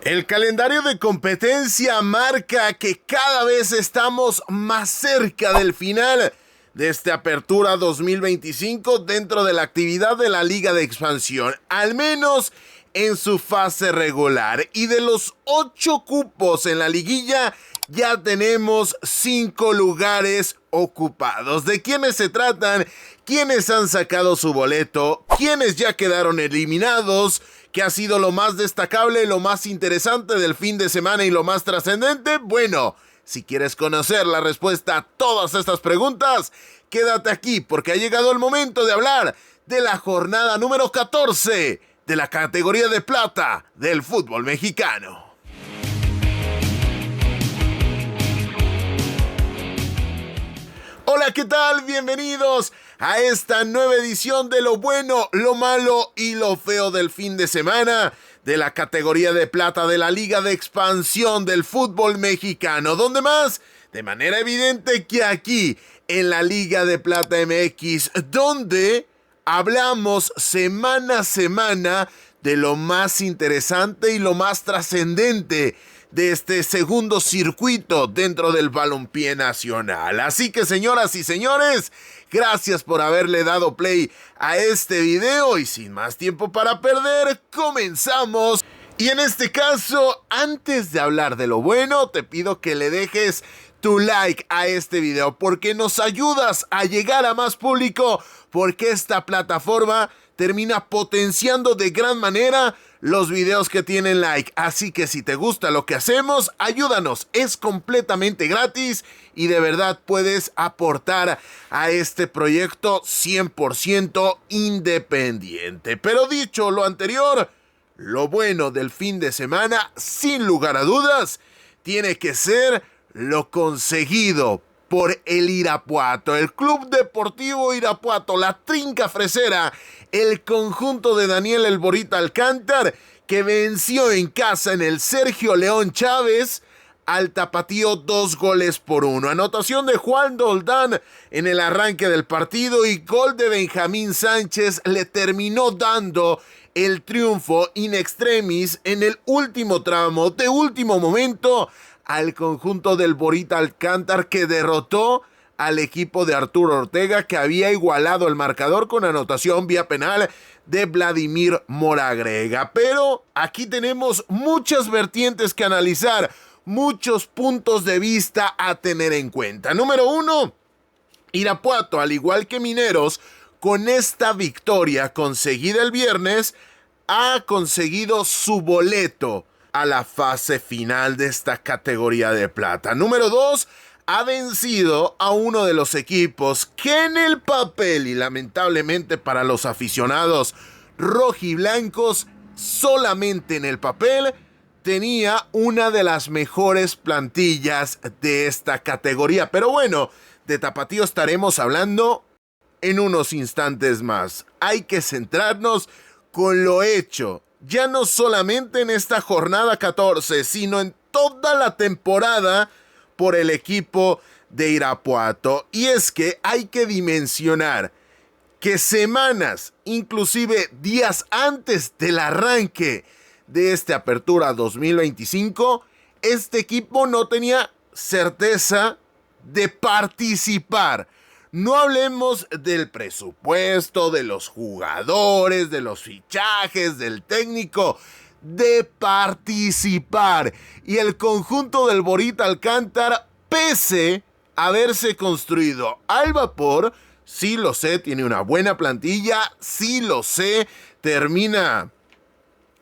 El calendario de competencia marca que cada vez estamos más cerca del final de esta apertura 2025 dentro de la actividad de la Liga de Expansión, al menos en su fase regular. Y de los 8 cupos en la liguilla, ya tenemos 5 lugares ocupados. ¿De quiénes se tratan? ¿Quiénes han sacado su boleto? ¿Quiénes ya quedaron eliminados? ¿Qué ha sido lo más destacable, lo más interesante del fin de semana y lo más trascendente? Bueno, si quieres conocer la respuesta a todas estas preguntas, quédate aquí porque ha llegado el momento de hablar de la jornada número 14 de la categoría de plata del fútbol mexicano. Hola, ¿qué tal? Bienvenidos a esta nueva edición de lo bueno, lo malo y lo feo del fin de semana de la categoría de plata de la Liga de Expansión del fútbol mexicano. ¿Dónde más? De manera evidente que aquí, en la Liga de Plata MX, donde hablamos semana a semana de lo más interesante y lo más trascendente de este segundo circuito dentro del balompié nacional. Así que, señoras y señores, gracias por haberle dado play a este video y sin más tiempo para perder, comenzamos. Y en este caso, antes de hablar de lo bueno, te pido que le dejes tu like a este video porque nos ayudas a llegar a más público, porque esta plataforma termina potenciando de gran manera los videos que tienen like. Así que si te gusta lo que hacemos, ayúdanos, es completamente gratis y de verdad puedes aportar a este proyecto 100% independiente. Pero dicho lo anterior, lo bueno del fin de semana, sin lugar a dudas, tiene que ser lo conseguido por el Irapuato, el Club Deportivo Irapuato, la Trinca Fresera, el conjunto de Daniel El Borita Alcántar, que venció en casa en el Sergio León Chávez al Tapatío 2-1. Anotación de Juan Doldán en el arranque del partido y gol de Benjamín Sánchez le terminó dando el triunfo in extremis en el último tramo, de último momento, al conjunto del Borita Alcántar, que derrotó al equipo de Arturo Ortega, que había igualado el marcador con anotación vía penal de Vladimir Moragrega. Pero aquí tenemos muchas vertientes que analizar, muchos puntos de vista a tener en cuenta. Número 1, Irapuato, al igual que Mineros, con esta victoria conseguida el viernes, ha conseguido su boleto a la fase final de esta categoría de plata. Número 2, ha vencido a uno de los equipos que en el papel y lamentablemente para los aficionados rojiblancos, solamente en el papel, tenía una de las mejores plantillas de esta categoría. Pero bueno, de Tapatío estaremos hablando en unos instantes más. Hay que centrarnos con lo hecho, ya no solamente en esta jornada 14, sino en toda la temporada por el equipo de Irapuato. Y es que hay que dimensionar que semanas, inclusive días antes del arranque de esta apertura 2025, este equipo no tenía certeza de participar. No hablemos del presupuesto, de los jugadores, de los fichajes, del técnico, de participar. Y el conjunto del Borita Alcántar, pese a haberse construido al vapor, sí lo sé, tiene una buena plantilla, sí lo sé, termina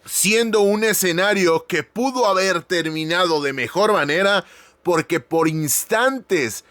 siendo un escenario que pudo haber terminado de mejor manera, porque por instantes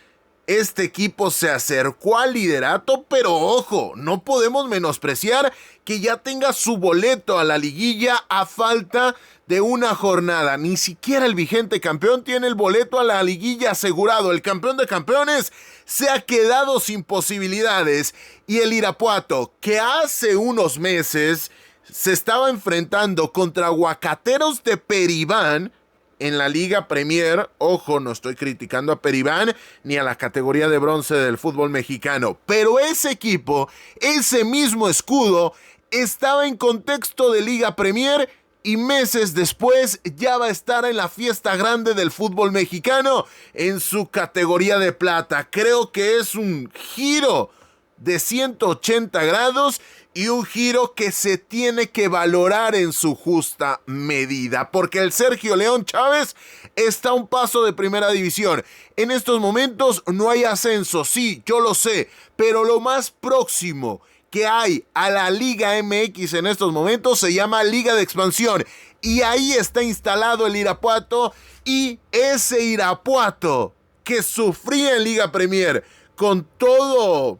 este equipo se acercó al liderato, pero ojo, no podemos menospreciar que ya tenga su boleto a la liguilla a falta de una jornada. Ni siquiera el vigente campeón tiene el boleto a la liguilla asegurado. El campeón de campeones se ha quedado sin posibilidades. Y el Irapuato, que hace unos meses se estaba enfrentando contra Aguacateros de Peribán en la Liga Premier, ojo, no estoy criticando a Peribán ni a la categoría de bronce del fútbol mexicano, pero ese equipo, ese mismo escudo, estaba en contexto de Liga Premier y meses después ya va a estar en la fiesta grande del fútbol mexicano en su categoría de plata. Creo que es un giro de 180 grados y un giro que se tiene que valorar en su justa medida, porque el Sergio León Chávez está a un paso de primera división. En estos momentos no hay ascenso, sí, yo lo sé, pero lo más próximo que hay a la Liga MX en estos momentos se llama Liga de Expansión, y ahí está instalado el Irapuato, y ese Irapuato que sufría en Liga Premier con todo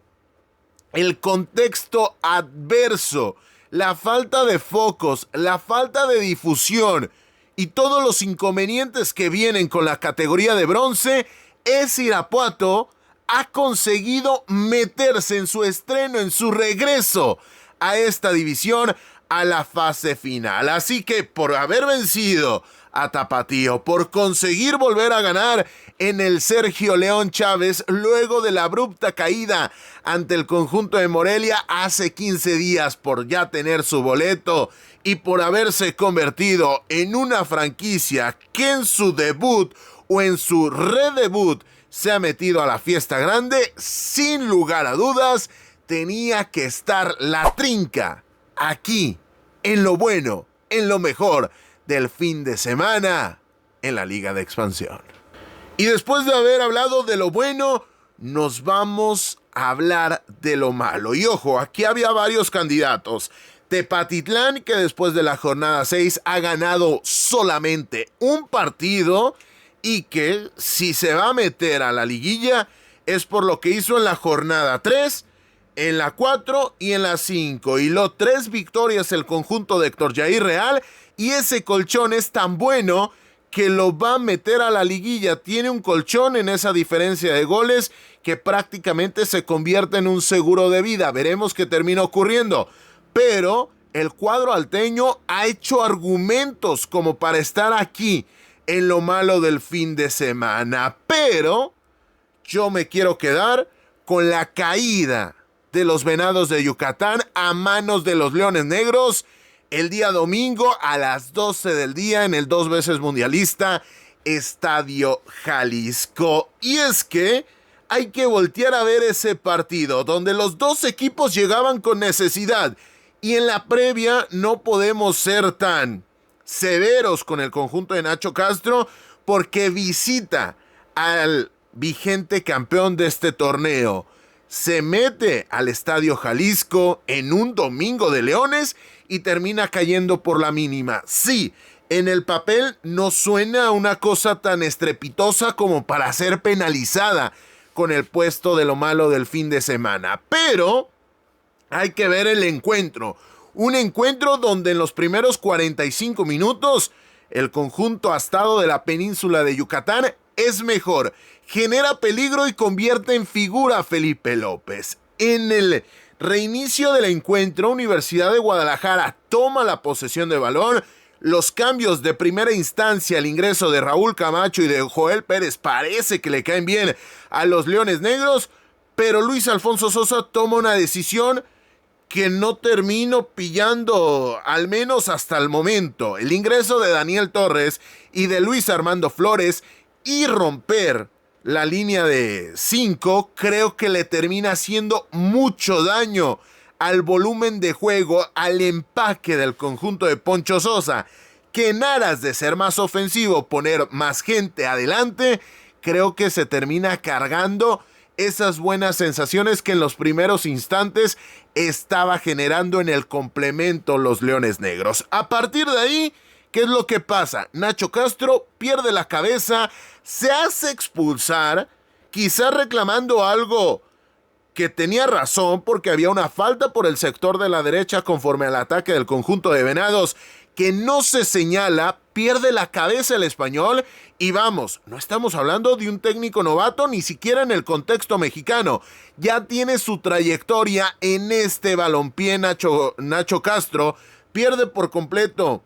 el contexto adverso, la falta de focos, la falta de difusión y todos los inconvenientes que vienen con la categoría de bronce, ese Irapuato ha conseguido meterse en su estreno, en su regreso a esta división, a la fase final. Así que por haber vencido a Tapatío, por conseguir volver a ganar en el Sergio León Chávez luego de la abrupta caída ante el conjunto de Morelia hace 15 días, por ya tener su boleto y por haberse convertido en una franquicia que en su debut o en su redebut se ha metido a la fiesta grande, sin lugar a dudas tenía que estar la trinca aquí, en lo bueno, en lo mejor del fin de semana en la Liga de Expansión. Y después de haber hablado de lo bueno, nos vamos a hablar de lo malo. Y ojo, aquí había varios candidatos. Tepatitlán, que después de la jornada 6 ha ganado solamente un partido y que si se va a meter a la liguilla es por lo que hizo en la jornada 3, en la 4 y en la 5. Y lo 3 victorias el conjunto de Héctor Jair Real, y ese colchón es tan bueno que lo va a meter a la liguilla. Tiene un colchón en esa diferencia de goles que prácticamente se convierte en un seguro de vida. Veremos qué termina ocurriendo. Pero el cuadro alteño ha hecho argumentos como para estar aquí en lo malo del fin de semana. Pero yo me quiero quedar con la caída de los Venados de Yucatán a manos de los Leones Negros el día domingo a las 12 del día en el 2 veces mundialista Estadio Jalisco. Y es que hay que voltear a ver ese partido donde los dos equipos llegaban con necesidad, y en la previa no podemos ser tan severos con el conjunto de Nacho Castro porque visita al vigente campeón de este torneo. Se mete al Estadio Jalisco en un domingo de Leones y termina cayendo por la mínima. Sí, en el papel no suena una cosa tan estrepitosa como para ser penalizada con el puesto de lo malo del fin de semana, pero hay que ver el encuentro. Un encuentro donde en los primeros 45 minutos el conjunto astado de la península de Yucatán es mejor, genera peligro y convierte en figura a Felipe López. En el reinicio del encuentro, Universidad de Guadalajara toma la posesión de balón. Los cambios de primera instancia, el ingreso de Raúl Camacho y de Joel Pérez parece que le caen bien a los Leones Negros, pero Luis Alfonso Sosa toma una decisión que no termino pillando, al menos hasta el momento. El ingreso de Daniel Torres y de Luis Armando Flores y romper la línea de 5 creo que le termina haciendo mucho daño al volumen de juego, al empaque del conjunto de Poncho Sosa, que en aras de ser más ofensivo, poner más gente adelante, creo que se termina cargando esas buenas sensaciones que en los primeros instantes estaba generando en el complemento los Leones Negros. A partir de ahí, ¿qué es lo que pasa? Nacho Castro pierde la cabeza, se hace expulsar, quizás reclamando algo que tenía razón porque había una falta por el sector de la derecha conforme al ataque del conjunto de Venados que no se señala, pierde la cabeza el español y vamos, no estamos hablando de un técnico novato ni siquiera en el contexto mexicano, ya tiene su trayectoria en este balompié. Nacho Castro pierde por completo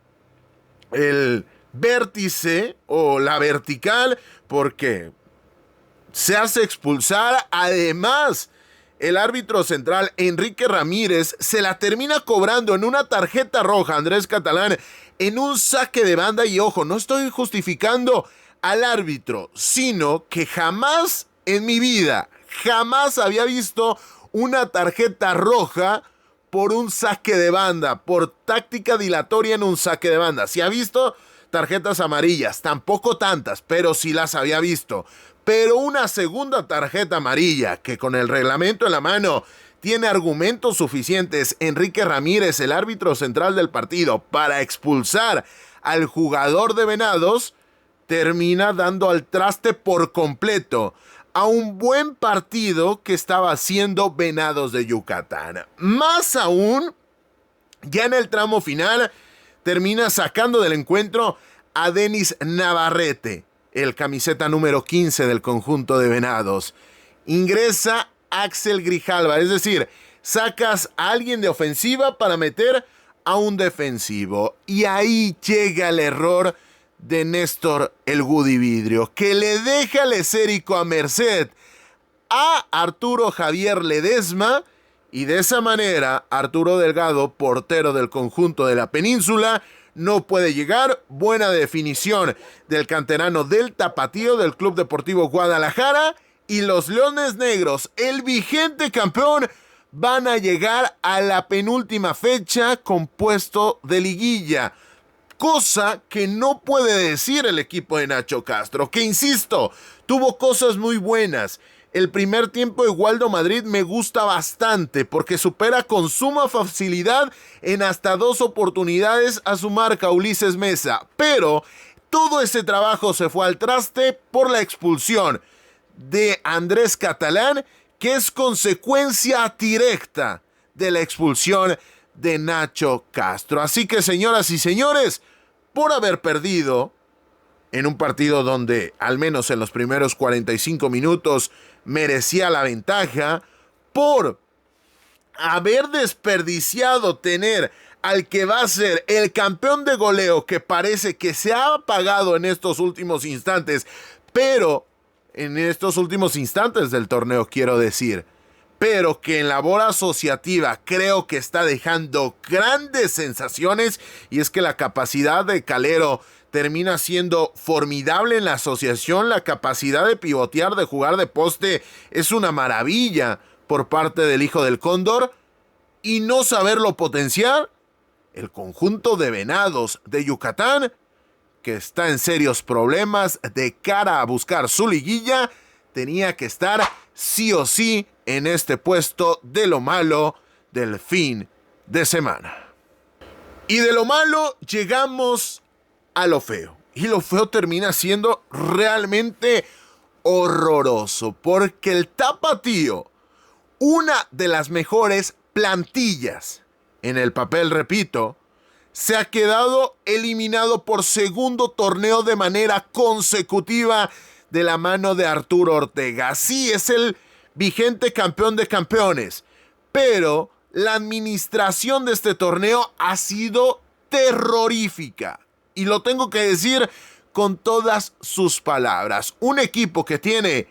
el vértice o la vertical porque se hace expulsar. Además, el árbitro central Enrique Ramírez se la termina cobrando en una tarjeta roja Andrés Catalán en un saque de banda. Y ojo, no estoy justificando al árbitro, sino que jamás en mi vida, jamás había visto una tarjeta roja por un saque de banda, por táctica dilatoria en un saque de banda. Si ha visto tarjetas amarillas, tampoco tantas, pero sí las había visto. Pero una segunda tarjeta amarilla, que con el reglamento en la mano tiene argumentos suficientes Enrique Ramírez, el árbitro central del partido, para expulsar al jugador de Venados, termina dando al traste por completo a un buen partido que estaba haciendo Venados de Yucatán. Más aún, ya en el tramo final, termina sacando del encuentro a Denis Navarrete, el camiseta número 15 del conjunto de Venados. Ingresa Axel Grijalva, es decir, sacas a alguien de ofensiva para meter a un defensivo. Y ahí llega el error de Néstor el Gudi Vidrio, que le deja el esférico a merced a Arturo Javier Ledesma, y de esa manera Arturo Delgado, portero del conjunto de la península, no puede llegar. Buena definición del canterano del Tapatío del Club Deportivo Guadalajara, y los Leones Negros, el vigente campeón, van a llegar a la penúltima fecha con puesto de liguilla. Cosa que no puede decir el equipo de Nacho Castro, que insisto, tuvo cosas muy buenas. El primer tiempo de Waldo Madrid me gusta bastante porque supera con suma facilidad en hasta 2 oportunidades a su marca Ulises Mesa. Pero todo ese trabajo se fue al traste por la expulsión de Andrés Catalán, que es consecuencia directa de la expulsión de Nacho Castro. Así que, señoras y señores, por haber perdido en un partido donde al menos en los primeros 45 minutos merecía la ventaja, por haber desperdiciado tener al que va a ser el campeón de goleo, que parece que se ha apagado en estos últimos instantes, pero en estos últimos instantes del torneo quiero decir, pero que en labor asociativa creo que está dejando grandes sensaciones, y es que la capacidad de Calero termina siendo formidable en la asociación. La capacidad de pivotear, de jugar de poste, es una maravilla por parte del hijo del Cóndor, y no saberlo potenciar el conjunto de Venados de Yucatán, que está en serios problemas de cara a buscar su liguilla, tenía que estar sí o sí en este puesto de lo malo del fin de semana. Y de lo malo llegamos a lo feo. Y lo feo termina siendo realmente horroroso, porque el Tapatío, una de las mejores plantillas en el papel, repito, se ha quedado eliminado por segundo torneo de manera consecutiva de la mano de Arturo Ortega. Sí, es el vigente campeón de campeones, pero la administración de este torneo ha sido terrorífica. Y lo tengo que decir con todas sus palabras. Un equipo que tiene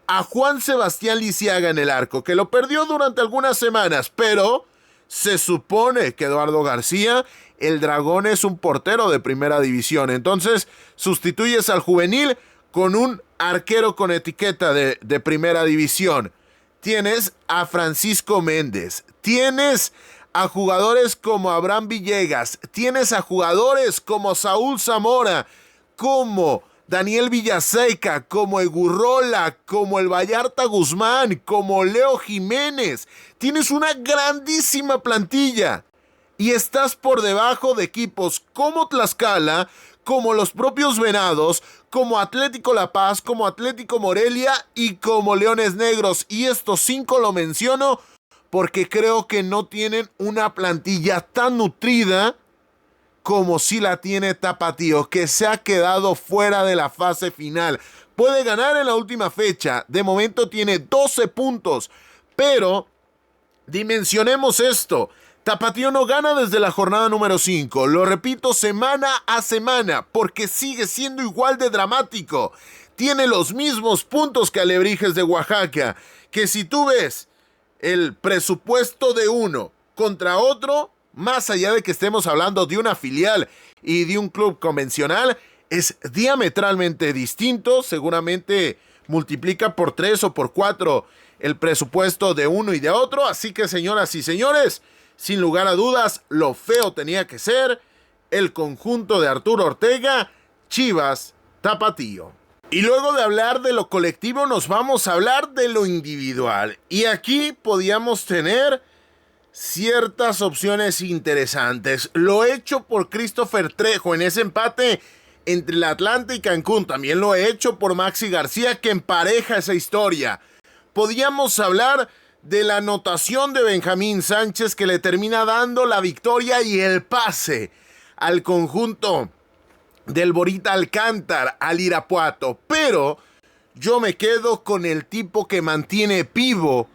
a Juan Sebastián Lisiaga en el arco, que lo perdió durante algunas semanas, pero se supone que Eduardo García, el Dragón, es un portero de primera división. Entonces sustituyes al juvenil con un arquero con etiqueta de primera división. Tienes a Francisco Méndez, tienes a jugadores como Abraham Villegas, tienes a jugadores como Saúl Zamora, como Daniel Villaseca, como Egurrola, como el Vallarta Guzmán, como Leo Jiménez. Tienes una grandísima plantilla y estás por debajo de equipos como Tlaxcala, como los propios Venados, como Atlético La Paz, como Atlético Morelia y como Leones Negros. Y estos 5 lo menciono porque creo que no tienen una plantilla tan nutrida como si la tiene Tapatío, que se ha quedado fuera de la fase final. Puede ganar en la última fecha, de momento tiene 12 puntos, pero dimensionemos esto. Tapatío no gana desde la jornada número 5, lo repito semana a semana, porque sigue siendo igual de dramático. Tiene los mismos puntos que Alebrijes de Oaxaca, que si tú ves el presupuesto de uno contra otro, más allá de que estemos hablando de una filial y de un club convencional, es diametralmente distinto. Seguramente multiplica por 3 o por 4 el presupuesto de uno y de otro. Así que, señoras y señores, sin lugar a dudas, lo feo tenía que ser el conjunto de Arturo Ortega, Chivas Tapatío. Y luego de hablar de lo colectivo, nos vamos a hablar de lo individual. Y aquí podíamos tener ciertas opciones interesantes. Lo hecho por Christopher Trejo en ese empate entre el Atlante y Cancún. También lo he hecho por Maxi García, que empareja esa historia. Podíamos hablar de la anotación de Benjamín Sánchez, que le termina dando la victoria y el pase al conjunto del Borita Alcántar al Irapuato. Pero yo me quedo con el tipo que mantiene vivo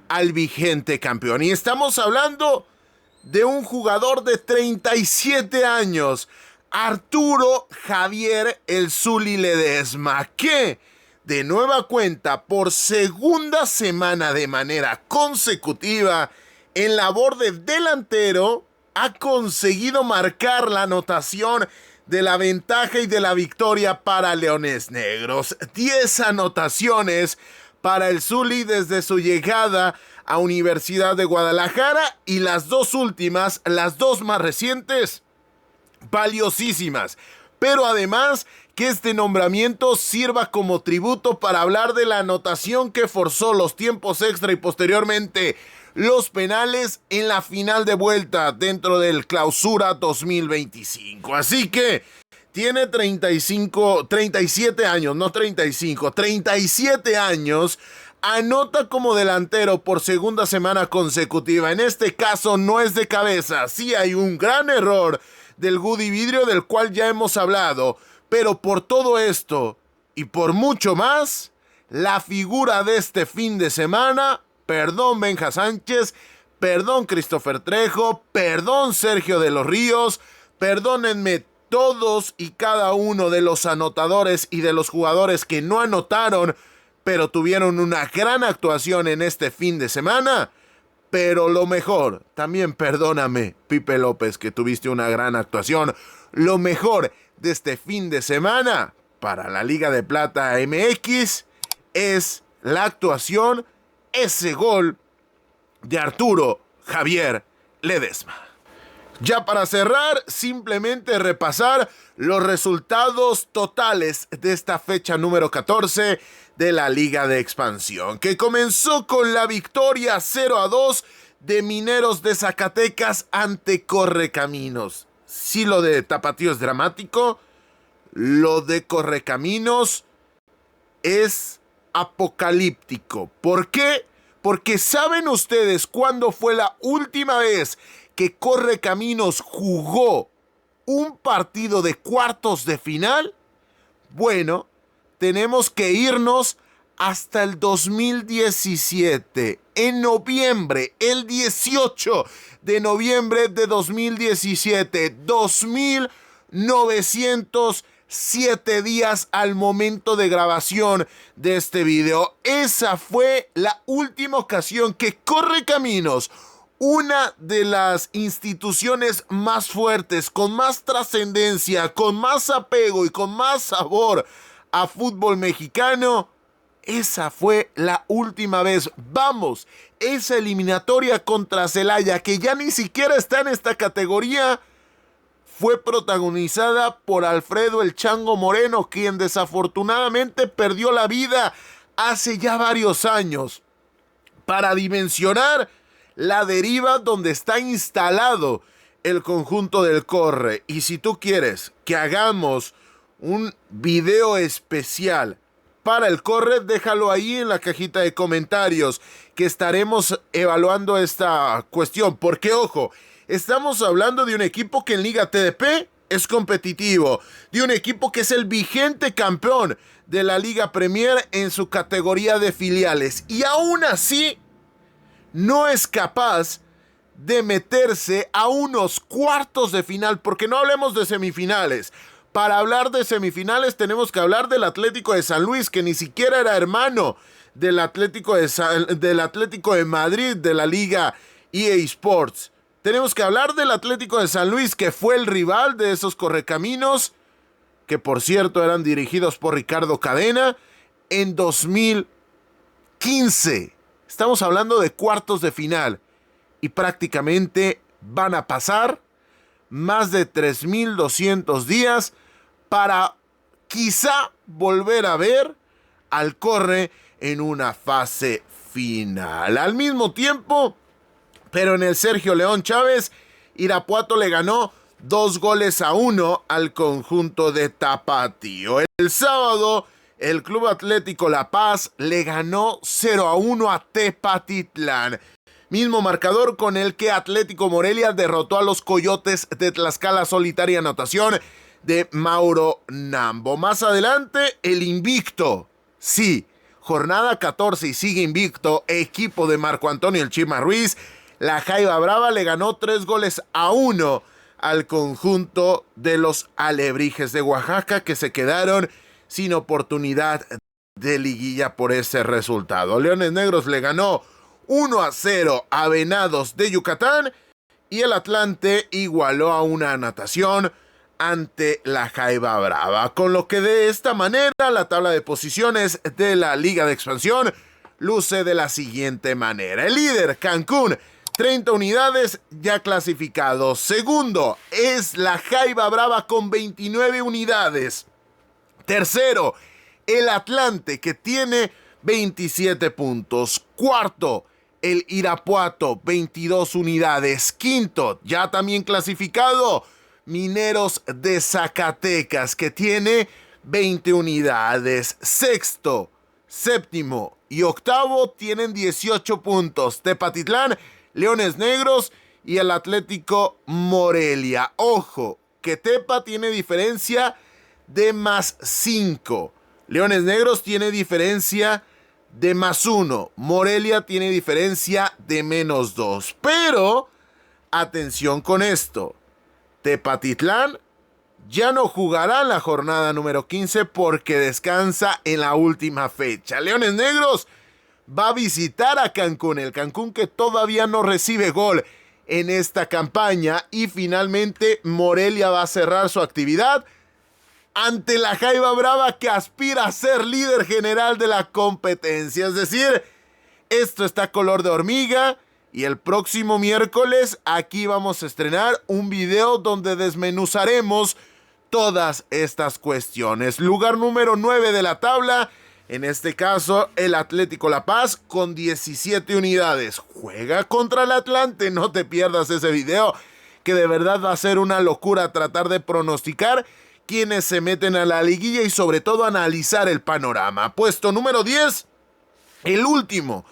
al vigente campeón. Y estamos hablando de un jugador de 37 años, Arturo Javier El Zuli Ledesma, que de nueva cuenta, por segunda semana de manera consecutiva, en labor de delantero, ha conseguido marcar la anotación de la ventaja y de la victoria para Leones Negros. 10 anotaciones para el Zuli desde su llegada a Universidad de Guadalajara, y las dos últimas, las dos más recientes, valiosísimas. Pero además, que este nombramiento sirva como tributo para hablar de la anotación que forzó los tiempos extra y posteriormente los penales en la final de vuelta dentro del Clausura 2025. Así que tiene 37 años, no 35, 37 años, anota como delantero por segunda semana consecutiva. En este caso no es de cabeza, sí hay un gran error del Guti Vidrio del cual ya hemos hablado, pero por todo esto y por mucho más, la figura de este fin de semana, perdón Benja Sánchez, perdón Christopher Trejo, perdón Sergio de los Ríos, perdónenme todos y cada uno de los anotadores y de los jugadores que no anotaron, pero tuvieron una gran actuación en este fin de semana. Pero lo mejor, también perdóname, Pipe López, que tuviste una gran actuación. Lo mejor de este fin de semana para la Liga de Plata MX es la actuación, ese gol de Arturo Javier Ledesma. Ya para cerrar, simplemente repasar los resultados totales de esta fecha número 14 de la Liga de Expansión, que comenzó con la victoria 0-2 de Mineros de Zacatecas ante Correcaminos. Sí, lo de Tapatío es dramático, lo de Correcaminos es apocalíptico. ¿Por qué? Porque ¿saben ustedes cuándo fue la última vez que Correcaminos jugó un partido de cuartos de final? Bueno, tenemos que irnos hasta el 2017. En noviembre, el 18 de noviembre de 2017, 2907 días al momento de grabación de este video. Esa fue la última ocasión que Correcaminos, una de las instituciones más fuertes, con más trascendencia, con más apego y con más sabor a fútbol mexicano, esa fue la última vez. Vamos, esa eliminatoria contra Celaya, que ya ni siquiera está en esta categoría, fue protagonizada por Alfredo El Chango Moreno, quien desafortunadamente perdió la vida hace ya varios años. Para dimensionar la deriva donde está instalado el conjunto del Corre. Y si tú quieres que hagamos un video especial para el Corre, déjalo ahí en la cajita de comentarios, que estaremos evaluando esta cuestión. Porque, ojo, estamos hablando de un equipo que en Liga TDP es competitivo, de un equipo que es el vigente campeón de la Liga Premier en su categoría de filiales, y aún así no es capaz de meterse a unos cuartos de final, porque no hablemos de semifinales, Para hablar de semifinales tenemos que hablar del Atlético de San Luis, que ni siquiera era hermano del Atlético de Madrid de la Liga EA Sports. Tenemos que hablar del Atlético de San Luis, que fue el rival de esos correcaminos, que por cierto eran dirigidos por Ricardo Cadena, en 2015. Estamos hablando de cuartos de final y prácticamente van a pasar más de 3.200 días para quizá volver a ver al Corre en una fase final. Al mismo tiempo, pero en el Sergio León Chávez, Irapuato le ganó 2-1 al conjunto de Tapatío. El sábado, el Club Atlético La Paz le ganó 0-1 a Tepatitlán. Mismo marcador con el que Atlético Morelia derrotó a los Coyotes de Tlaxcala, solitaria anotación de Mauro Nambo. Más adelante, el invicto. Sí, jornada 14 y sigue invicto, equipo de Marco Antonio El Chima Ruiz. La Jaiba Brava le ganó 3-1 al conjunto de los Alebrijes de Oaxaca, que se quedaron sin oportunidad de liguilla por ese resultado. Leones Negros le ganó 1-0 a Venados de Yucatán y el Atlante igualó a una anotación ante la Jaiba Brava, con lo que de esta manera la tabla de posiciones de la Liga de Expansión luce de la siguiente manera. El líder, Cancún, 30 unidades ya clasificados. Segundo es la Jaiba Brava con 29 unidades. Tercero, el Atlante, que tiene 27 puntos. Cuarto, el Irapuato, 22 unidades. Quinto, ya también clasificado, Mineros de Zacatecas, que tiene 20 unidades. Sexto, séptimo y octavo tienen 18 puntos. Tepatitlán, Leones Negros y el Atlético Morelia. Ojo, que Tepa tiene diferencia de +5. Leones Negros tiene diferencia de +1. Morelia tiene diferencia de -2. Pero, atención con esto. Tepatitlán ya no jugará la jornada número 15 porque descansa en la última fecha. Leones Negros va a visitar a Cancún, el Cancún que todavía no recibe gol en esta campaña. Y finalmente Morelia va a cerrar su actividad ante la Jaiba Brava, que aspira a ser líder general de la competencia. Es decir, esto está color de hormiga. Y el próximo miércoles aquí vamos a estrenar un video donde desmenuzaremos todas estas cuestiones. Lugar número 9 de la tabla, en este caso el Atlético La Paz con 17 unidades. Juega contra el Atlante, no te pierdas ese video, que de verdad va a ser una locura tratar de pronosticar quiénes se meten a la liguilla y sobre todo analizar el panorama. Puesto número 10, el último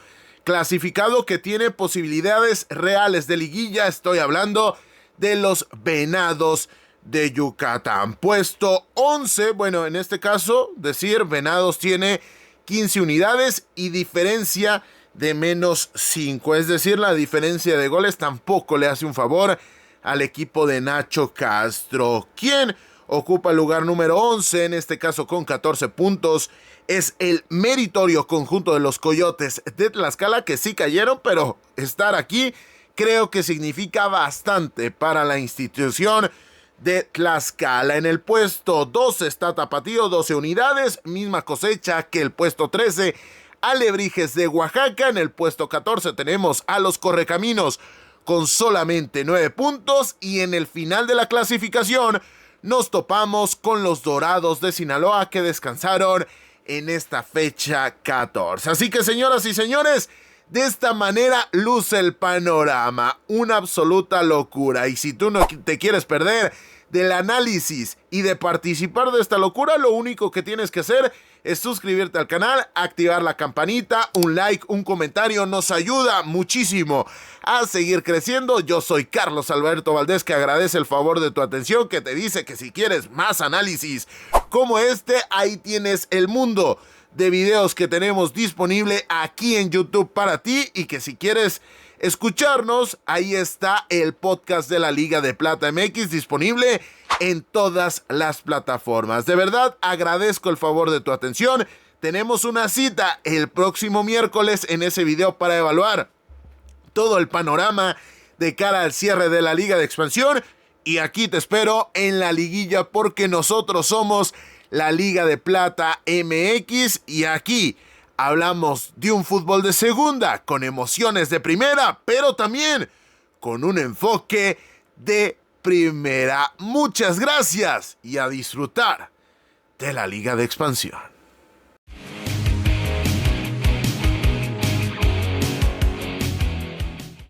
clasificado que tiene posibilidades reales de liguilla. Estoy hablando de los Venados de Yucatán. Puesto 11, bueno, en este caso, decir Venados tiene 15 unidades y diferencia de -5. Es decir, la diferencia de goles tampoco le hace un favor al equipo de Nacho Castro. ¿Quién ocupa el lugar número 11, en este caso con 14 puntos? Es el meritorio conjunto de los Coyotes de Tlaxcala, que sí cayeron, pero estar aquí creo que significa bastante para la institución de Tlaxcala. En el puesto 12 está Tapatío, 12 unidades, misma cosecha que el puesto 13, Alebrijes de Oaxaca. En el puesto 14 tenemos a los Correcaminos con solamente 9 puntos. Y en el final de la clasificación nos topamos con los Dorados de Sinaloa, que descansaron en esta fecha 14. Así que, señoras y señores, de esta manera luce el panorama. Una absoluta locura. Y si tú no te quieres perder del análisis y de participar de esta locura, lo único que tienes que hacer es suscribirte al canal, activar la campanita, un like, un comentario, nos ayuda muchísimo a seguir creciendo. Yo soy Carlos Alberto Valdés, que agradece el favor de tu atención, que te dice que si quieres más análisis como este, ahí tienes el mundo de videos que tenemos disponible aquí en YouTube para ti, y que si quieres escucharnos, ahí está el podcast de la Liga de Plata MX disponible en todas las plataformas. De verdad, agradezco el favor de tu atención. Tenemos una cita el próximo miércoles en ese video para evaluar todo el panorama de cara al cierre de la Liga de Expansión. Y aquí te espero en la liguilla porque nosotros somos la Liga de Plata MX y aquí hablamos de un fútbol de segunda con emociones de primera, pero también con un enfoque de primera. Muchas gracias y a disfrutar de la Liga de Expansión.